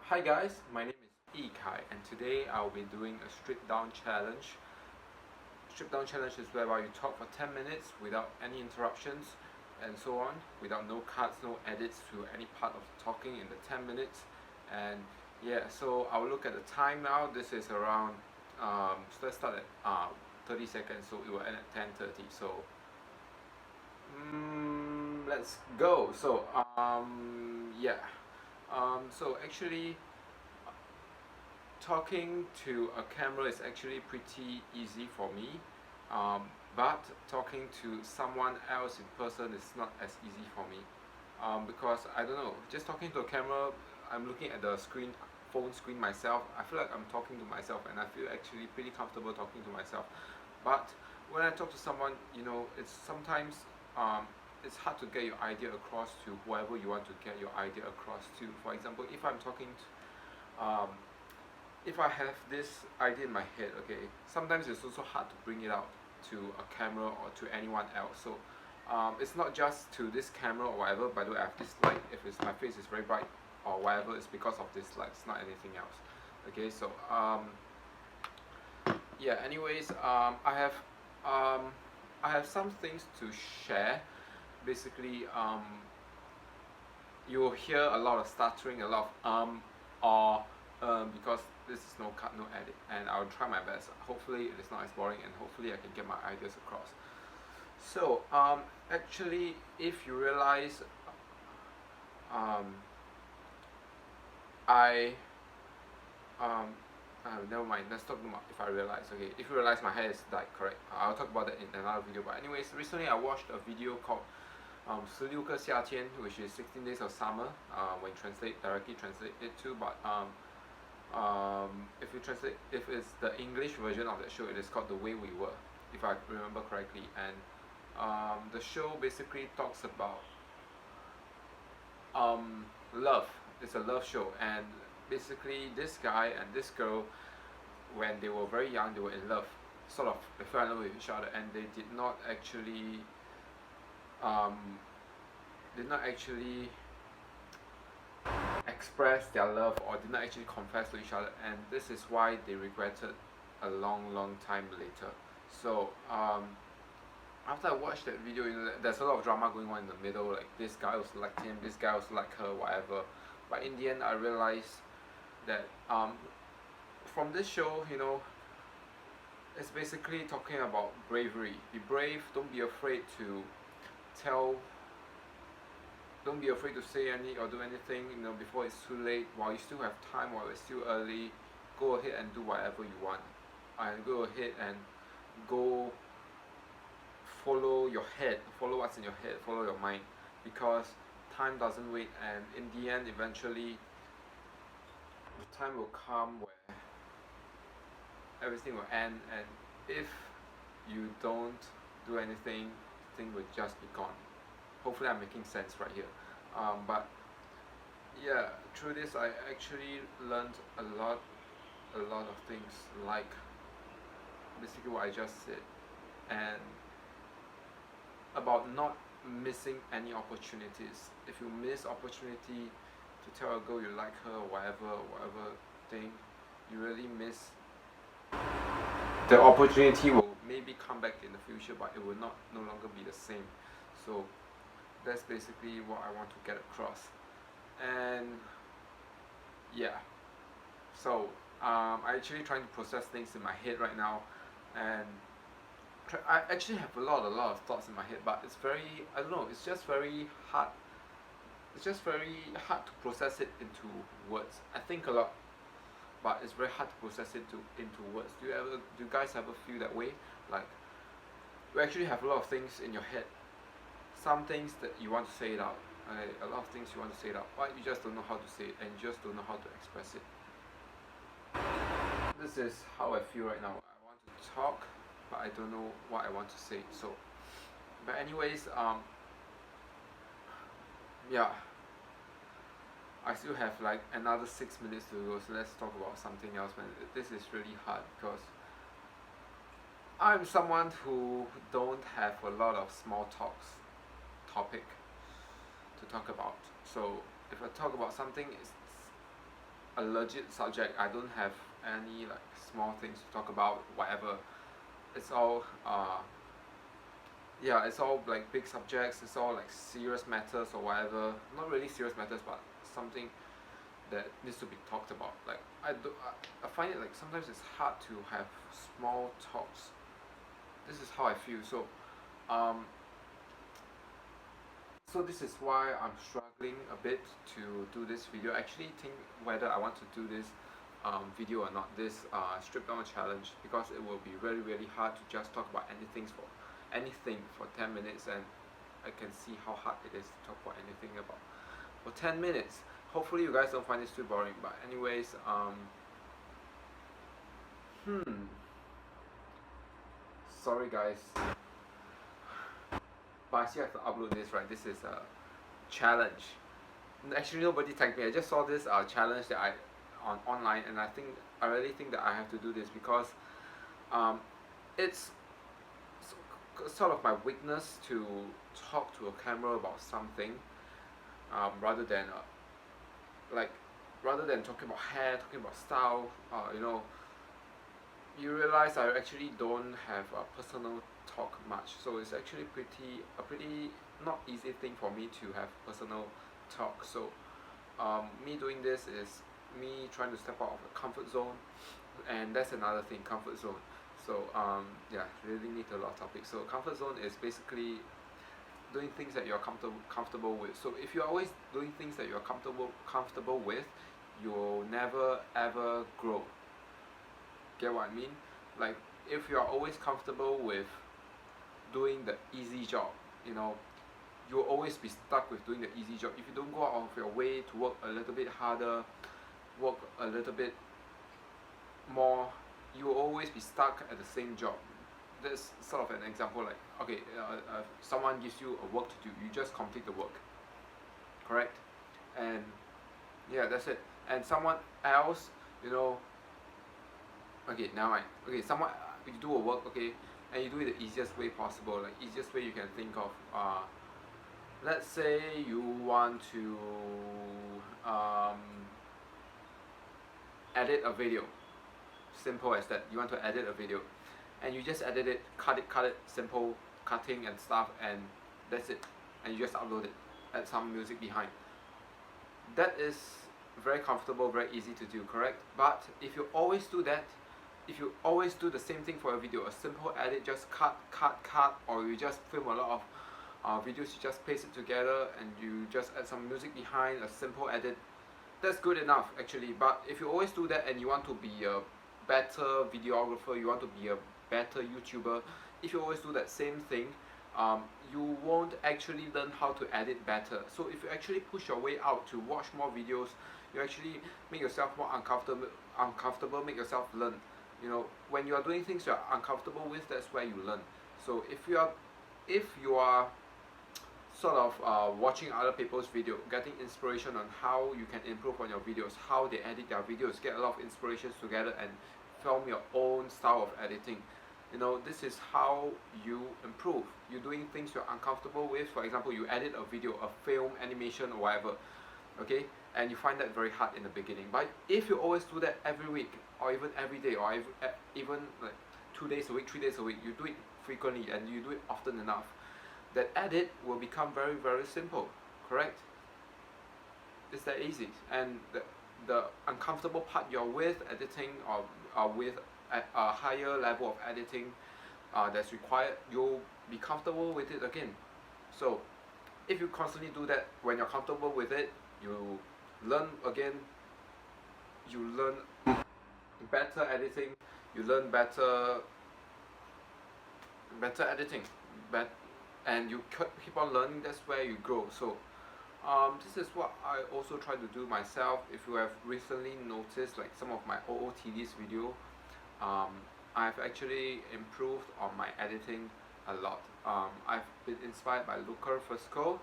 Hi guys, my name is Kai and today I'll be doing a strip down challenge. Strip down challenge is whereby you talk for 10 minutes without any interruptions and so on, without no cuts, no edits to any part of talking in the 10 minutes. And yeah, so I'll look at the time now. This is around, so let's start at 30 seconds, so it will end at 10:30. So let's go. So yeah, so actually talking to a camera is actually pretty easy for me, um, but talking to someone else in person is not as easy for me, because I don't know, just talking to a camera, I'm looking at the screen, phone screen myself. I feel like I'm talking to myself, and I feel actually pretty comfortable talking to myself. But when I talk to someone, it's sometimes it's hard to get your idea across to whoever you want to get your idea across to. For example, if I'm talking to, if I have this idea in my head, okay, sometimes it's also hard to bring it out to a camera or to anyone else. So it's not just to this camera or whatever. By the way, I have this light. If it's my face is very bright or whatever, it's because of this light. It's not anything else. Okay, so yeah. Anyways, I have some things to share. Basically, you'll hear a lot of stuttering, a lot of or because this is no cut, no edit, and I'll try my best. Hopefully, it is not as boring, and hopefully, I can get my ideas across. So, actually, if you realize, um, I never mind. Let's talk about if I realize. Okay, if you realize my hair is dyed, correct. I'll talk about that in another video. But anyways, recently I watched a video called 16个夏天, which is 16 days of summer, when directly translate it to, but if it's the English version of that show, it is called The Way We Were, if I remember correctly. And the show basically talks about love. It's a love show, and basically this guy and this girl, when they were very young, they were in love, sort of, they fell in love with each other, and they um, did not actually express their love, or did not actually confess to each other, and this is why they regretted a long time later. So after I watched that video, there's a lot of drama going on in the middle, like this guy also liked him, this guy also liked her, whatever. But in the end, I realized that from this show, it's basically talking about bravery. Be brave. Don't be afraid to tell. Don't be afraid to say any or do anything. Before it's too late. While you still have time, while it's still early, go ahead and do whatever you want, and go ahead and go follow your head, follow what's in your head, follow your mind, because time doesn't wait, and in the end, eventually, the time will come where everything will end, and if you don't do anything, thing will just be gone. Hopefully, I'm making sense right here. But yeah, through this, I actually learned a lot of things, like basically what I just said, and about not missing any opportunities. If you miss opportunity to tell a girl you like her, or whatever thing, you really miss. The opportunity will maybe come back in the future, but it will not no longer be the same. So that's basically what I want to get across. And yeah, so I actually trying to process things in my head right now, and I actually have a lot of thoughts in my head, but it's very, I don't know, it's just very hard. It's just very hard to process it into words. I think a lot, but it's very hard to process it into words. Do you guys ever feel that way? Like, you actually have a lot of things in your head, some things that you want to say it out, a lot of things you want to say it out, but you just don't know how to say it, and you just don't know how to express it. This is how I feel right now. I want to talk, but I don't know what I want to say. So, but anyways, yeah, I still have like another 6 minutes to go, so let's talk about something else, man. This is really hard because I'm someone who don't have a lot of small topic to talk about. So if I talk about something, it's a legit subject. I don't have any like small things to talk about, whatever. It's all yeah, it's all like big subjects, it's all like serious matters or whatever. Not really serious matters, but something that needs to be talked about. Like I find it like sometimes it's hard to have small talks. This is how I feel. Um, so this is why I'm struggling a bit to do this video. I actually think whether I want to do this video or not, this strip down challenge, because it will be really really hard to just talk about anything for 10 minutes, and I can see how hard it is to talk about anything about for 10 minutes. Hopefully you guys don't find this too boring, but anyways, sorry guys, but I still have to upload this, right? This is a challenge. Actually nobody tagged me, I just saw this challenge that I online, and I really think that I have to do this because it's sort of my weakness to talk to a camera about something, rather than like rather than talking about hair, talking about style. You realize I actually don't have a personal talk much, so it's actually a pretty not easy thing for me to have personal talk. So me doing this is me trying to step out of the comfort zone, and that's another thing, comfort zone. So yeah, really need a lot of topics. So comfort zone is basically doing things that you're comfortable with. So if you're always doing things that you're comfortable with, you'll never ever grow. Get what I mean? Like if you're always comfortable with doing the easy job, you'll always be stuck with doing the easy job. If you don't go out of your way to work a little bit harder, work a little bit more, you will always be stuck at the same job. That's sort of an example. Like, okay, someone gives you a work to do, you just complete the work, correct? And yeah, that's it. And someone else, okay, now okay, someone you do a work, okay, and you do it the easiest way possible, like easiest way you can think of. Let's say you want to edit a video. Simple as that. You want to edit a video, and you just edit it, cut it, simple cutting and stuff, and that's it. And you just upload it, add some music behind. That is very comfortable, very easy to do, correct? But if you always do that, if you always do the same thing for a video, a simple edit, just cut, or you just film a lot of videos, you just paste it together and you just add some music behind, a simple edit, that's good enough actually. But if you always do that and you want to be a better videographer, you want to be a better YouTuber, if you always do that same thing, you won't actually learn how to edit better. So if you actually push your way out to watch more videos, you actually make yourself more uncomfortable, make yourself learn. When you are doing things you are uncomfortable with, that's where you learn. So if you are sort of watching other people's video, getting inspiration on how you can improve on your videos, how they edit their videos, get a lot of inspirations together and film your own style of editing. This is how you improve. You're doing things you're uncomfortable with. For example, you edit a video, a film, animation, or whatever, okay, and you find that very hard in the beginning. But if you always do that every week, or even every day, or even like 2 days a week, 3 days a week, you do it frequently and you do it often enough, that edit will become very very simple, correct? It's that easy. And the uncomfortable part you're with editing, or with a higher level of editing that's required, you'll be comfortable with it again. So if you constantly do that, when you're comfortable with it, you learn again, you learn better editing, you learn better editing, and you keep on learning. That's where you grow. So this is what I also try to do myself. If you have recently noticed, like some of my OOTD's video, I've actually improved on my editing a lot. I've been inspired by Luca Fusco,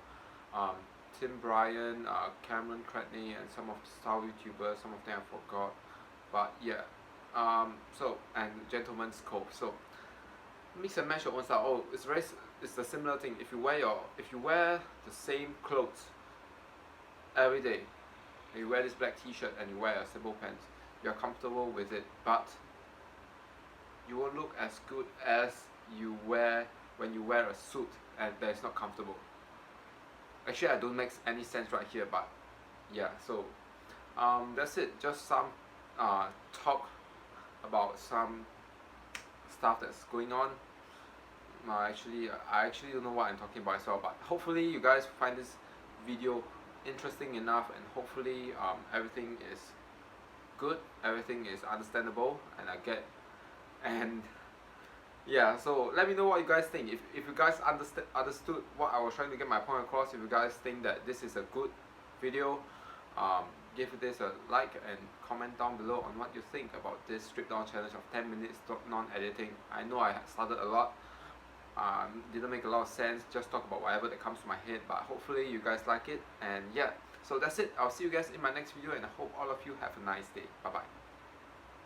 Tim Bryan, Cameron Cratney, and some of the style YouTubers. Some of them I forgot, but yeah. And Gentleman's Cove. So mix and match your own style. Oh, it's a similar thing. If you wear the same clothes every day, and you wear this black t-shirt and you wear a simple pants, you're comfortable with it, but you won't look as good as you wear when you wear a suit and that is not comfortable. Actually, I don't make any sense right here, but yeah. So that's it. Just some talk about some stuff that's going on. I actually don't know what I'm talking about as well, but hopefully you guys find this video interesting enough, and hopefully everything is good, everything is understandable, and I get, and yeah. So let me know what you guys think. If you guys understood what I was trying to get my point across, if you guys think that this is a good video, give this a like and comment down below on what you think about this strip down challenge of 10 minutes non-editing. I know I started a lot, didn't make a lot of sense, just talk about whatever that comes to my head, but hopefully you guys like it. And yeah, so that's it. I'll see you guys in my next video, and I hope all of you have a nice day. Bye bye.